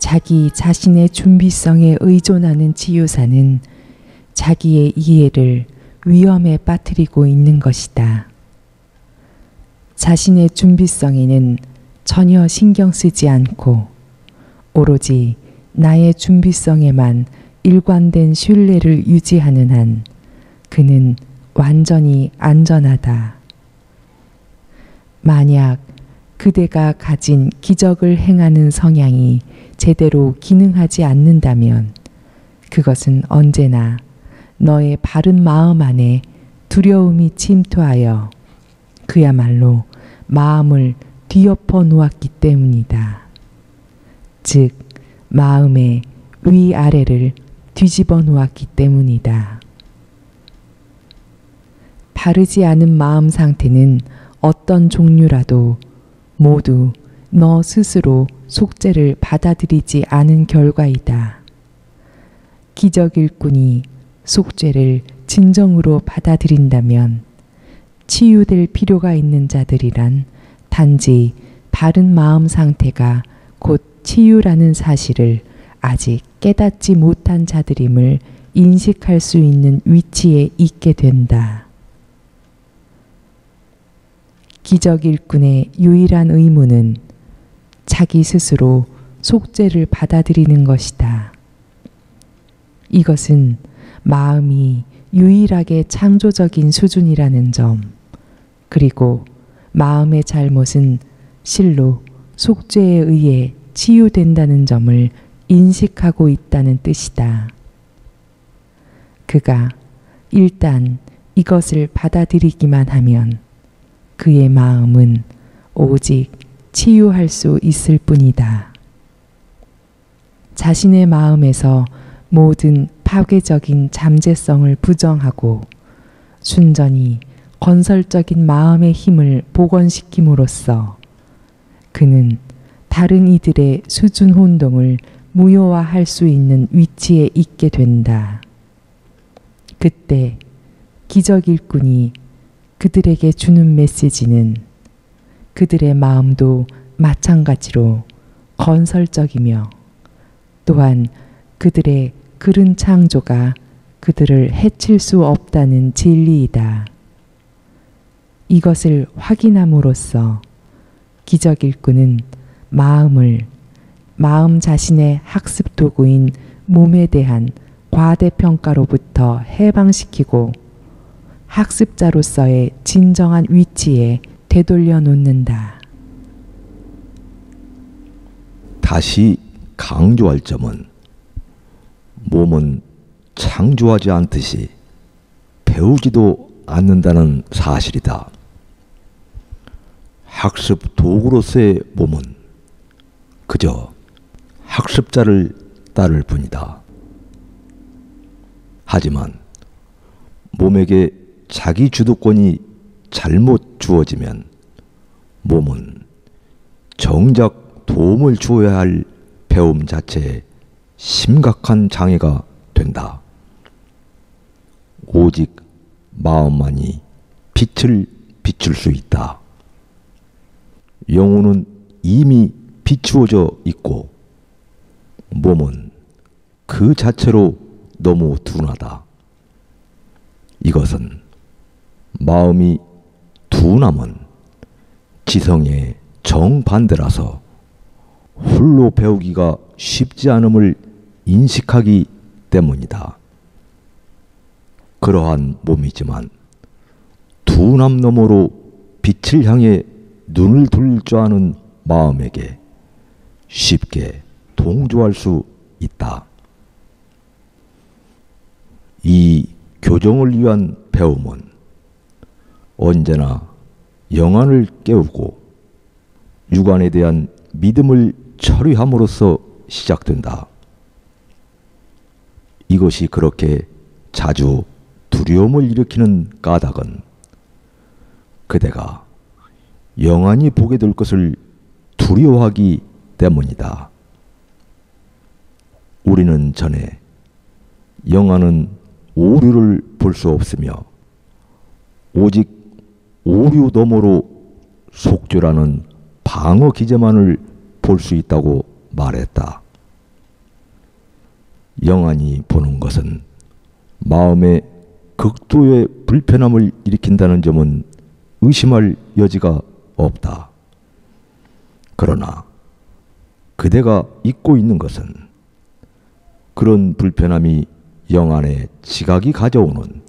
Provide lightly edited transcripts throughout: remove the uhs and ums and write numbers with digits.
자기 자신의 준비성에 의존하는 치유사는 자기의 이해를 위험에 빠뜨리고 있는 것이다. 자신의 준비성에는 전혀 신경 쓰지 않고 오로지 나의 준비성에만 일관된 신뢰를 유지하는 한 그는 완전히 안전하다. 만약 그대가 가진 기적을 행하는 성향이 제대로 기능하지 않는다면 그것은 언제나 너의 바른 마음 안에 두려움이 침투하여 그야말로 마음을 뒤엎어 놓았기 때문이다. 즉, 마음의 위아래를 뒤집어 놓았기 때문이다. 바르지 않은 마음 상태는 어떤 종류라도 모두 너 스스로 속죄를 받아들이지 않은 결과이다. 기적일꾼이 속죄를 진정으로 받아들인다면 치유될 필요가 있는 자들이란 단지 바른 마음 상태가 곧 치유라는 사실을 아직 깨닫지 못한 자들임을 인식할 수 있는 위치에 있게 된다. 기적일꾼의 유일한 의무는 자기 스스로 속죄를 받아들이는 것이다. 이것은 마음이 유일하게 창조적인 수준이라는 점, 그리고 마음의 잘못은 실로 속죄에 의해 치유된다는 점을 인식하고 있다는 뜻이다. 그가 일단 이것을 받아들이기만 하면 그의 마음은 오직 치유할 수 있을 뿐이다. 자신의 마음에서 모든 파괴적인 잠재성을 부정하고 순전히 건설적인 마음의 힘을 복원시킴으로써 그는 다른 이들의 수준 혼동을 무효화할 수 있는 위치에 있게 된다. 그때 기적일꾼이 그들에게 주는 메시지는 그들의 마음도 마찬가지로 건설적이며 또한 그들의 그른 창조가 그들을 해칠 수 없다는 진리이다. 이것을 확인함으로써 기적일꾼은 마음 자신의 학습 도구인 몸에 대한 과대평가로부터 해방시키고 학습자로서의 진정한 위치에 되돌려 놓는다. 다시 강조할 점은 몸은 창조하지 않듯이 배우지도 않는다는 사실이다. 학습 도구로서의 몸은 그저 학습자를 따를 뿐이다. 하지만 몸에게 자기 주도권이 잘못 주어지면 몸은 정작 도움을 주어야 할 배움 자체에 심각한 장애가 된다. 오직 마음만이 빛을 비출 수 있다. 영혼은 이미 비추어져 있고 몸은 그 자체로 너무 둔하다. 이것은 마음이 둔함은 지성의 정반대라서 홀로 배우기가 쉽지 않음을 인식하기 때문이다. 그러한 몸이지만 둔함 너머로 빛을 향해 눈을 돌릴 줄 아는 마음에게 쉽게 동조할 수 있다. 이 교정을 위한 배움은 언제나 영안을 깨우고 육안에 대한 믿음을 처리함으로써 시작된다. 이것이 그렇게 자주 두려움을 일으키는 까닭은 그대가 영안이 보게 될 것을 두려워하기 때문이다. 우리는 전에 영안은 오류를 볼 수 없으며 오직 오류 너머로 속죄라는 방어 기제만을 볼 수 있다고 말했다. 영안이 보는 것은 마음에 극도의 불편함을 일으킨다는 점은 의심할 여지가 없다. 그러나 그대가 잊고 있는 것은 그런 불편함이 영안의 지각이 가져오는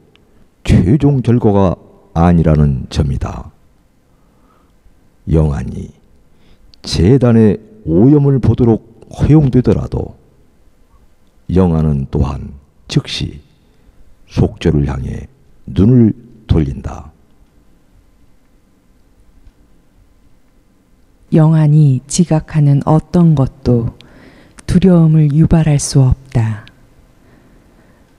최종 결과가 아니라는 점이다. 영안이 재단의 오염을 보도록 허용되더라도 영안은 또한 즉시 속죄를 향해 눈을 돌린다. 영안이 지각하는 어떤 것도 두려움을 유발할 수 없다.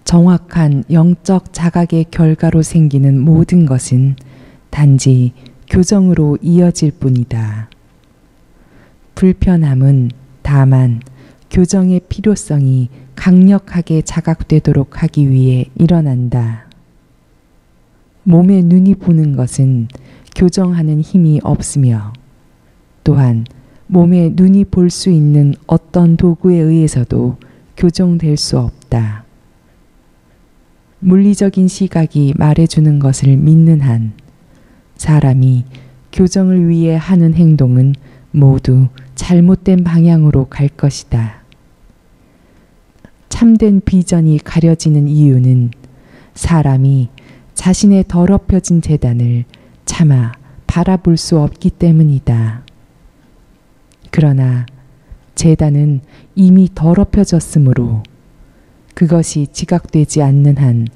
정확한 영적 자각의 결과로 생기는 모든 것은 단지 교정으로 이어질 뿐이다. 불편함은 다만 교정의 필요성이 강력하게 자각되도록 하기 위해 일어난다. 몸의 눈이 보는 것은 교정하는 힘이 없으며 또한 몸의 눈이 볼 수 있는 어떤 도구에 의해서도 교정될 수 없다. 물리적인 시각이 말해주는 것을 믿는 한 사람이 교정을 위해 하는 행동은 모두 잘못된 방향으로 갈 것이다. 참된 비전이 가려지는 이유는 사람이 자신의 더럽혀진 재단을 차마 바라볼 수 없기 때문이다. 그러나 재단은 이미 더럽혀졌으므로 그것이 지각되지 않는 한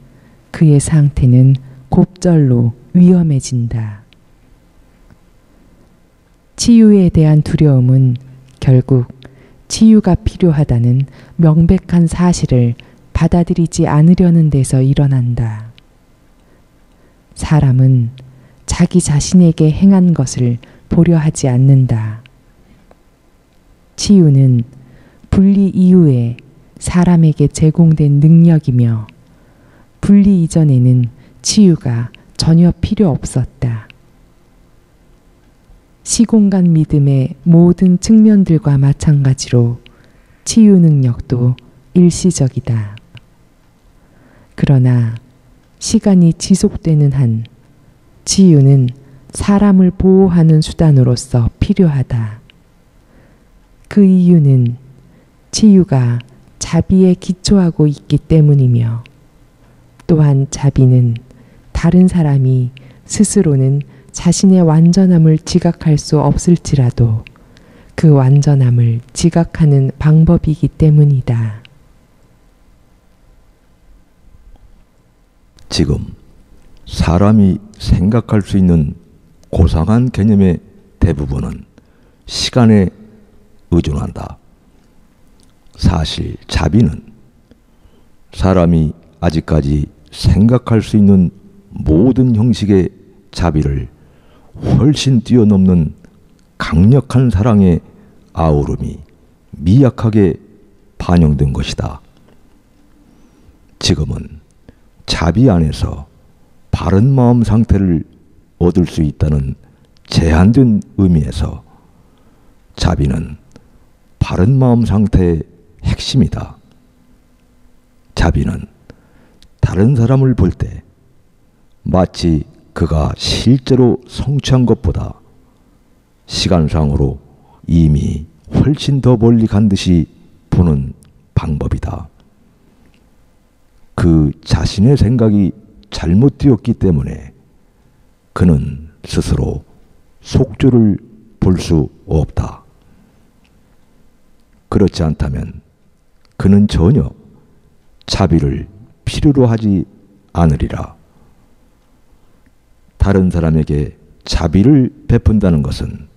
그의 상태는 곱절로 위험해진다. 치유에 대한 두려움은 결국 치유가 필요하다는 명백한 사실을 받아들이지 않으려는 데서 일어난다. 사람은 자기 자신에게 행한 것을 보려 하지 않는다. 치유는 분리 이후에 사람에게 제공된 능력이며 분리 이전에는 치유가 전혀 필요 없었다. 시공간 믿음의 모든 측면들과 마찬가지로 치유 능력도 일시적이다. 그러나 시간이 지속되는 한 치유는 사람을 보호하는 수단으로서 필요하다. 그 이유는 치유가 자비에 기초하고 있기 때문이며 또한 자비는 다른 사람이 스스로는 자신의 완전함을 지각할 수 없을지라도 그 완전함을 지각하는 방법이기 때문이다. 지금 사람이 생각할 수 있는 고상한 개념의 대부분은 시간에 의존한다. 사실 자비는 사람이 아직까지 생각할 수 있는 모든 형식의 자비를 훨씬 뛰어넘는 강력한 사랑의 아우름이 미약하게 반영된 것이다. 지금은 자비 안에서 바른 마음 상태를 얻을 수 있다는 제한된 의미에서 자비는 바른 마음 상태의 핵심이다. 자비는 다른 사람을 볼 때 마치 그가 실제로 성취한 것보다 시간상으로 이미 훨씬 더 멀리 간 듯이 보는 방법이다. 그 자신의 생각이 잘못되었기 때문에 그는 스스로 속죄를 볼 수 없다. 그렇지 않다면 그는 전혀 자비를 필요로 하지 않으리라. 다른 사람에게 자비를 베푼다는 것은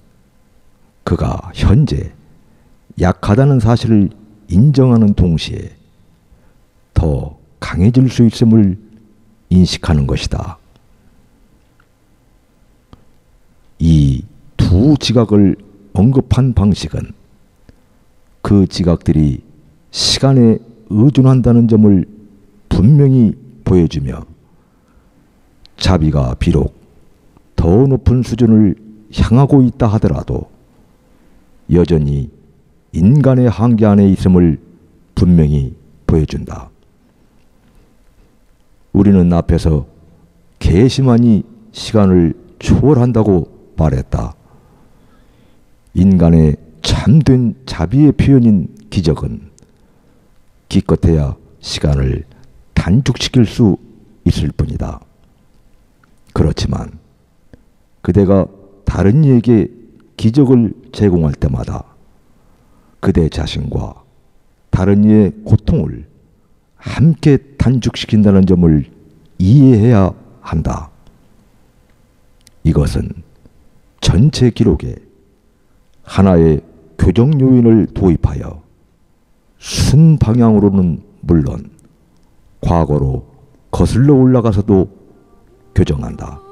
그가 현재 약하다는 사실을 인정하는 동시에 더 강해질 수 있음을 인식하는 것이다. 이 두 지각을 언급한 방식은 그 지각들이 시간에 의존한다는 점을 분명히 보여주며 자비가 비록 더 높은 수준을 향하고 있다 하더라도 여전히 인간의 한계 안에 있음을 분명히 보여준다. 우리는 앞에서 괘씸하니 시간을 초월한다고 말했다. 인간의 참된 자비의 표현인 기적은 기껏해야 시간을 단축시킬 수 있을 뿐이다. 그렇지만 그대가 다른 이에게 기적을 제공할 때마다 그대 자신과 다른 이의 고통을 함께 단축시킨다는 점을 이해해야 한다. 이것은 전체 기록에 하나의 교정 요인을 도입하여 순방향으로는 물론 과거로 거슬러 올라가서도 교정한다.